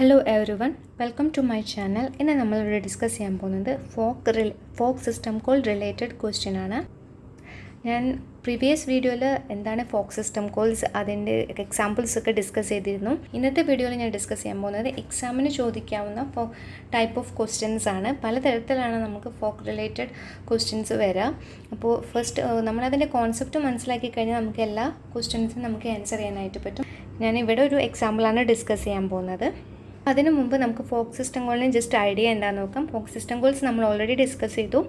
Hello everyone, welcome to my channel. ഇന്ന് നമ്മളിവിടെ discuss ചെയ്യാൻ പോകുന്നത് folk system call related question ആണ്. ഞാൻ പ്രീവിയസ് വീഡിയോയിൽ എന്താണ് ഫോക്ക് സിസ്റ്റം കോൾസ് അതിൻ്റെ എക്സാമ്പിൾസ് ഒക്കെ ഡിസ്കസ് ചെയ്തിരുന്നു. ഇന്നത്തെ വീഡിയോയിൽ ഞാൻ ഡിസ്കസ് ചെയ്യാൻ പോകുന്നത് എക്സാമിന് ചോദിക്കാവുന്ന ടൈപ്പ് ഓഫ് ക്വസ്റ്റ്യൻസ് ആണ്. പലതരത്തിലാണ് നമുക്ക് ഫോക്ക് റിലേറ്റഡ് ക്വസ്റ്റ്യൻസ് വരിക. അപ്പോൾ ഫസ്റ്റ് നമ്മളതിൻ്റെ കോൺസെപ്റ്റ് മനസ്സിലാക്കി കഴിഞ്ഞാൽ നമുക്ക് എല്ലാ ക്വസ്റ്റ്യൻസും നമുക്ക് ആൻസർ ചെയ്യാനായിട്ട് പറ്റും. ഞാനിവിടെ ഒരു എക്സാമ്പിളാണ് ഡിസ്കസ് ചെയ്യാൻ പോകുന്നത്. അതിനു മുമ്പ് നമുക്ക് ഫോക്ക് സിസ്റ്റം കോളിന് ജസ്റ്റ് ഐഡിയ എന്താണെന്ന് നോക്കാം. ഫോക്ക് സിസ്റ്റം കോൾസ് നമ്മൾ ഓൾറെഡി ഡിസ്കസ് ചെയ്തു.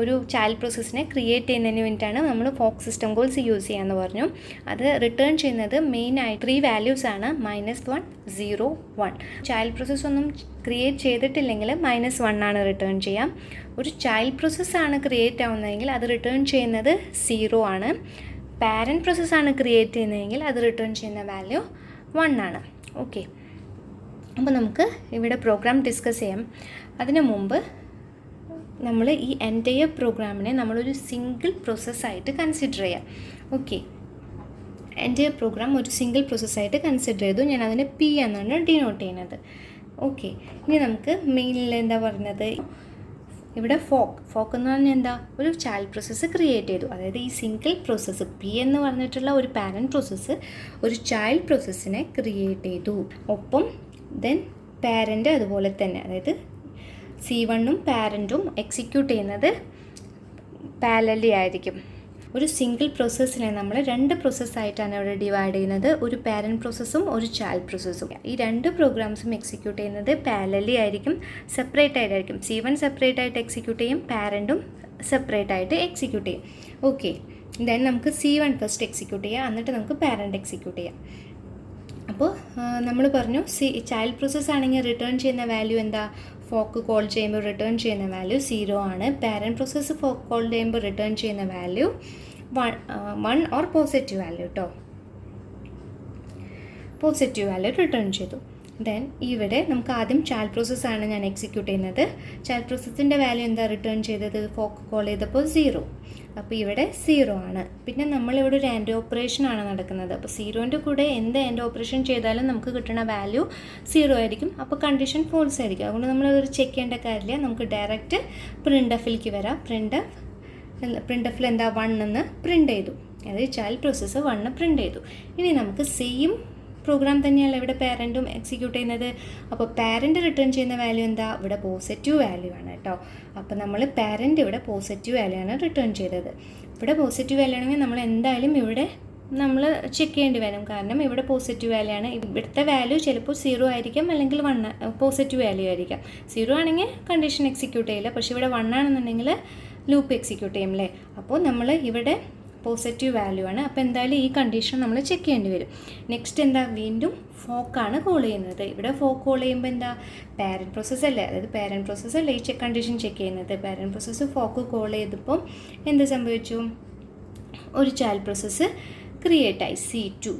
ഒരു ചൈൽഡ് പ്രോസസ്സിനെ ക്രിയേറ്റ് ചെയ്യുന്നതിന് വേണ്ടിയിട്ടാണ് നമ്മൾ ഫോക്ക് സിസ്റ്റം കോൾസ് യൂസ് ചെയ്യാമെന്ന് പറഞ്ഞു. അത് റിട്ടേൺ ചെയ്യുന്നത് മെയിനായി 3 വാല്യൂസ് ആണ്: -1, 0, 1. ചൈൽഡ് പ്രോസസ്സ് ഒന്നും ക്രിയേറ്റ് ചെയ്തിട്ടില്ലെങ്കിൽ -1 ആണ് റിട്ടേൺ ചെയ്യാം. ഒരു ചൈൽഡ് പ്രോസസ്സാണ് ക്രിയേറ്റ് ആവുന്നതെങ്കിൽ അത് റിട്ടേൺ ചെയ്യുന്നത് 0 ആണ്. പാരൻറ്റ് പ്രോസസ്സാണ് ക്രിയേറ്റ് ചെയ്യുന്നതെങ്കിൽ അത് റിട്ടേൺ ചെയ്യുന്ന വാല്യൂ 1 ആണ്. ഓക്കെ, അപ്പോൾ നമുക്ക് ഇവിടെ പ്രോഗ്രാം ഡിസ്കസ് ചെയ്യാം. അതിനു മുമ്പ് നമ്മൾ ഈ എൻറ്റയർ പ്രോഗ്രാമിനെ നമ്മളൊരു സിംഗിൾ പ്രോസസ്സായിട്ട് കൺസിഡർ ചെയ്യാം. ഓക്കെ, എൻറ്റയർ പ്രോഗ്രാം ഒരു സിംഗിൾ പ്രോസസ്സായിട്ട് കൺസിഡർ ചെയ്തു. ഞാൻ അതിനെ P എന്നാണ് ഡിനോട്ട് ചെയ്യുന്നത്. ഓക്കെ, ഇനി നമുക്ക് മെയിനിൽ എന്താ പറയുന്നത്, ഇവിടെ ഫോക്ക് എന്ന് പറഞ്ഞാൽ എന്താ, ഒരു ചൈൽഡ് പ്രോസസ്സ് ക്രിയേറ്റ് ചെയ്തു. അതായത് ഈ സിംഗിൾ പ്രോസസ്സ് P എന്ന് പറഞ്ഞിട്ടുള്ള ഒരു പാരൻറ്റ് പ്രോസസ്സ് ഒരു ചൈൽഡ് പ്രോസസ്സിനെ ക്രിയേറ്റ് ചെയ്തു. ഒപ്പം ദെൻ പാരൻ്റ് അതുപോലെ തന്നെ, അതായത് C1ഉം പാരൻറ്റും എക്സിക്യൂട്ട് ചെയ്യുന്നത് പാരലലി ആയിരിക്കും. ഒരു സിംഗിൾ പ്രോസസ്സിനെ നമ്മൾ 2 പ്രോസസ്സായിട്ടാണ് ഇവിടെ ഡിവൈഡ് ചെയ്യുന്നത്. ഒരു പാരൻറ്റ് പ്രോസസ്സും ഒരു ചൈൽഡ് പ്രോസസ്സും. ഈ 2 പ്രോഗ്രാംസും എക്സിക്യൂട്ട് ചെയ്യുന്നത് പാരലലി ആയിരിക്കും, സെപ്പറേറ്റ് ആയിട്ടായിരിക്കും. C1 സെപ്പറേറ്റ് ആയിട്ട് എക്സിക്യൂട്ട് ചെയ്യും, പാരൻറ്റും സെപ്പറേറ്റ് ആയിട്ട് എക്സിക്യൂട്ട് ചെയ്യും. ഓക്കെ, ദെൻ നമുക്ക് C1 ഫസ്റ്റ് എക്സിക്യൂട്ട് ചെയ്യാം, എന്നിട്ട് നമുക്ക് പാരൻറ്റ് എക്സിക്യൂട്ട് ചെയ്യാം. അപ്പോൾ നമ്മൾ പറഞ്ഞു ചൈൽഡ് പ്രോസസ്സ് ആണെങ്കിൽ റിട്ടേൺ ചെയ്യുന്ന വാല്യൂ എന്താ, ഫോക്ക് കോൾ ചെയ്യുമ്പോൾ റിട്ടേൺ ചെയ്യുന്ന വാല്യൂ 0 ആണ്. പാരൻറ്റ് പ്രോസസ്സ് ഫോക്ക് കോൾ ചെയ്യുമ്പോൾ റിട്ടേൺ ചെയ്യുന്ന വാല്യൂ 1 ഓർ പോസിറ്റീവ് വാല്യൂ കേട്ടോ. പോസിറ്റീവ് വാല്യൂ റിട്ടേൺ ചെയ്തു. ദെൻ ഇവിടെ നമുക്ക് ആദ്യം ചൈൽഡ് പ്രോസസ്സാണ് ഞാൻ എക്സിക്യൂട്ട് ചെയ്യുന്നത്. ചൈൽഡ് പ്രോസസ്സിൻ്റെ വാല്യൂ എന്താ റിട്ടേൺ ചെയ്തത്, ഫോക്ക് കോൾ ചെയ്തപ്പോൾ 0. അപ്പോൾ ഇവിടെ 0 ആണ്. പിന്നെ നമ്മളിവിടെ ഒരു ആൻഡ് ഓപ്പറേഷൻ ആണ് നടക്കുന്നത്. അപ്പോൾ 0ൻ്റെ കൂടെ എന്ത് ആൻഡ് ഓപ്പറേഷൻ ചെയ്താലും നമുക്ക് കിട്ടുന്ന വാല്യൂ 0 ആയിരിക്കും. അപ്പോൾ കണ്ടീഷൻ ഫോൾസ് ആയിരിക്കും. അതുകൊണ്ട് നമ്മൾ ഒരു ചെക്ക് ചെയ്യേണ്ട കാര്യമില്ല. നമുക്ക് ഡയറക്റ്റ് പ്രിൻ്റ്-എഫിലേക്ക് വരാം. പ്രിൻ്റ്-എഫിൽ എന്താ 1 എന്ന് പ്രിൻ്റ് ചെയ്തു. അതായത് ചൈൽഡ് പ്രോസസ്സ് 1 പ്രിൻ്റ് ചെയ്തു. ഇനി നമുക്ക് സെയിം പ്രോഗ്രാം തന്നെയല്ല ഇവിടെ പാരൻറ്റും എക്സിക്യൂട്ട് ചെയ്യുന്നത്. അപ്പോൾ പാരൻറ്റ് റിട്ടേൺ ചെയ്യുന്ന വാല്യൂ എന്താ, ഇവിടെ പോസിറ്റീവ് വാല്യൂ ആണ് കേട്ടോ. അപ്പോൾ നമ്മൾ പാരൻറ്റ് ഇവിടെ പോസിറ്റീവ് വാല്യൂ ആണ് റിട്ടേൺ ചെയ്തത്. ഇവിടെ പോസിറ്റീവ് വാല്യൂ ആണെങ്കിൽ നമ്മൾ എന്തായാലും ഇവിടെ നമ്മൾ ചെക്ക് ചെയ്യേണ്ടി വരും. കാരണം ഇവിടെ പോസിറ്റീവ് വാല്യൂ ആണ്. ഇവിടുത്തെ വാല്യൂ ചിലപ്പോൾ 0 ആയിരിക്കാം, അല്ലെങ്കിൽ 1 പോസിറ്റീവ് വാല്യൂ ആയിരിക്കാം. 0 ആണെങ്കിൽ കണ്ടീഷൻ എക്സിക്യൂട്ട് ചെയ്യില്ല, പക്ഷേ ഇവിടെ 1 ആണെന്നുണ്ടെങ്കിൽ ലൂപ്പ് എക്സിക്യൂട്ട് ചെയ്യും അല്ലേ. അപ്പോൾ നമ്മൾ ഇവിടെ പോസിറ്റീവ് വാല്യൂ ആണ്. അപ്പോൾ എന്തായാലും ഈ കണ്ടീഷൻ നമ്മൾ ചെക്ക് ചെയ്യേണ്ടി വരും. നെക്സ്റ്റ് എന്താ, വീണ്ടും ഫോക്കാണ് കോൾ ചെയ്യുന്നത്. ഇവിടെ ഫോക്ക് കോൾ ചെയ്യുമ്പോൾ എന്താ, പാരൻറ്റ് പ്രോസസ്സ് അല്ലേ, അതായത് പാരൻറ്റ് പ്രോസസ്സ് അല്ലേ ഈ കണ്ടീഷൻ ചെക്ക് ചെയ്യുന്നത്. പാരൻറ്റ് പ്രോസസ്സ് ഫോക്ക് കോൾ ചെയ്തപ്പോൾ എന്ത് സംഭവിച്ചു, ഒരു ചൈൽഡ് പ്രോസസ്സ് ക്രിയേറ്റ് ആയി C2.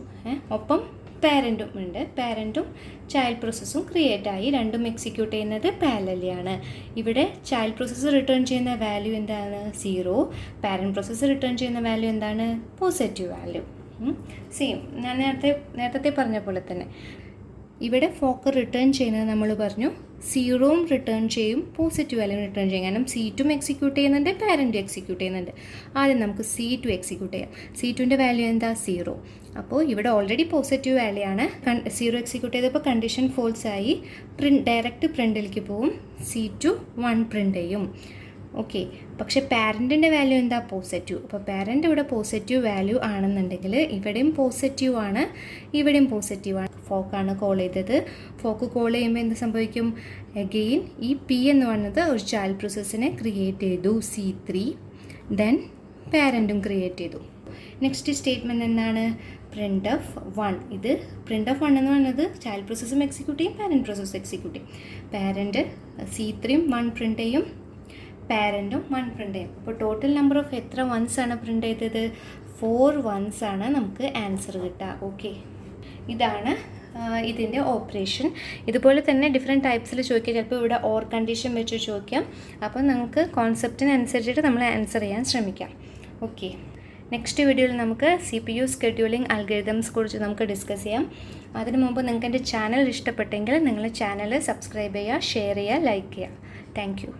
ഒപ്പം പാരൻറ്റും ഉണ്ട്. പാരൻറ്റും ചൈൽഡ് പ്രോസസ്സും ക്രിയേറ്റ് ആയി. രണ്ടും എക്സിക്യൂട്ട് ചെയ്യുന്നത് പാരലലിയാണ്. ഇവിടെ ചൈൽഡ് പ്രോസസ്സ് റിട്ടേൺ ചെയ്യുന്ന വാല്യൂ എന്താണ്, 0. പാരൻറ്റ് പ്രോസസ്സ് റിട്ടേൺ ചെയ്യുന്ന വാല്യൂ എന്താണ്, പോസിറ്റീവ് വാല്യൂ. സെയിം ഞാൻ നേരത്തെ പറഞ്ഞ പോലെ തന്നെ ഇവിടെ ഫോക്ക് റിട്ടേൺ ചെയ്യുന്നത് നമ്മൾ പറഞ്ഞു 0 റിട്ടേൺ ചെയ്യും, പോസിറ്റീവ് വാല്യൂ റിട്ടേൺ ചെയ്യും. കാരണം C2 എക്സിക്യൂട്ട് ചെയ്യുന്നുണ്ട്, പാരൻറ്റും എക്സിക്യൂട്ട് ചെയ്യുന്നുണ്ട്. ആദ്യം നമുക്ക് C2 എക്സിക്യൂട്ട് ചെയ്യാം. C2ൻ്റെ വാല്യൂ എന്താ, 0. അപ്പോൾ ഇവിടെ ഓൾറെഡി പോസിറ്റീവ് വാല്യൂ ആണ്. 0 എക്സിക്യൂട്ട് ചെയ്തപ്പോൾ കണ്ടീഷൻ ഫോൾസ് ആയി. ഡയറക്റ്റ് പ്രിൻ്റിലേക്ക് പോവും, C2 1 പ്രിൻ്റ് ചെയ്യും. ഓക്കെ, പക്ഷേ പാരൻറ്റിൻ്റെ വാല്യൂ എന്താ, പോസിറ്റീവ്. അപ്പോൾ പാരൻറ്റ് ഇവിടെ പോസിറ്റീവ് വാല്യൂ ആണെന്നുണ്ടെങ്കിൽ ഇവിടെയും പോസിറ്റീവ് ആണ്, ഇവിടെയും പോസിറ്റീവ് ആണ്. ഫോക്കാണ് കോൾ ചെയ്തത്. ഫോക്ക് കോൾ ചെയ്യുമ്പോൾ എന്ത് സംഭവിക്കും, അഗെയിൻ ഈ P എന്ന് പറയുന്നത് ഒരു ചൈൽഡ് പ്രോസസ്സിനെ ക്രിയേറ്റ് ചെയ്തു C3. ദെൻ പാരൻറ്റും ക്രിയേറ്റ് ചെയ്തു. നെക്സ്റ്റ് സ്റ്റേറ്റ്മെൻറ്റ് എന്താണ്, printf1. ഇത് printf1 എന്ന് പറയുന്നത് ചൈൽഡ് പ്രോസസ്സും എക്സിക്യൂട്ട് ചെയ്യും, പാരൻറ്റ് പ്രോസസ്സും എക്സിക്യൂട്ട് ചെയ്യും. പാരൻറ്റ് C3 1 പ്രിൻ്റ് ചെയ്യും, പാരൻറ്റും 1 പ്രിൻ്റ് ചെയ്യും. അപ്പോൾ ടോട്ടൽ നമ്പർ ഓഫ് എത്ര 1s ആണ് പ്രിൻ്റ് ചെയ്തത്, 4 1s ആണ് നമുക്ക് ആൻസർ കിട്ടുക. ഓക്കെ, ഇതാണ് ഇതിൻ്റെ ഓപ്പറേഷൻ. ഇതുപോലെ തന്നെ ഡിഫറെൻറ്റ് ടൈപ്സിൽ ചോദിക്കാം. ചിലപ്പോൾ ഇവിടെ ഓർ കണ്ടീഷൻ വെച്ച് ചോദിക്കാം. അപ്പോൾ നമുക്ക് കോൺസെപ്റ്റിനനുസരിച്ചിട്ട് നമ്മൾ ആൻസർ ചെയ്യാൻ ശ്രമിക്കാം. ഓക്കെ, നെക്സ്റ്റ് വീഡിയോയിൽ നമുക്ക് CPU സ്കെഡ്യൂളിംഗ് അൽഗോരിതംസ് കുറിച്ച് നമുക്ക് ഡിസ്കസ് ചെയ്യാം. അതിനു മുമ്പ് നിങ്ങൾക്ക് എൻ്റെ ചാനൽ ഇഷ്ടപ്പെട്ടെങ്കിൽ നിങ്ങൾ ചാനൽ സബ്സ്ക്രൈബ് ചെയ്യുക, ഷെയർ ചെയ്യുക, ലൈക്ക് ചെയ്യുക. Thank you.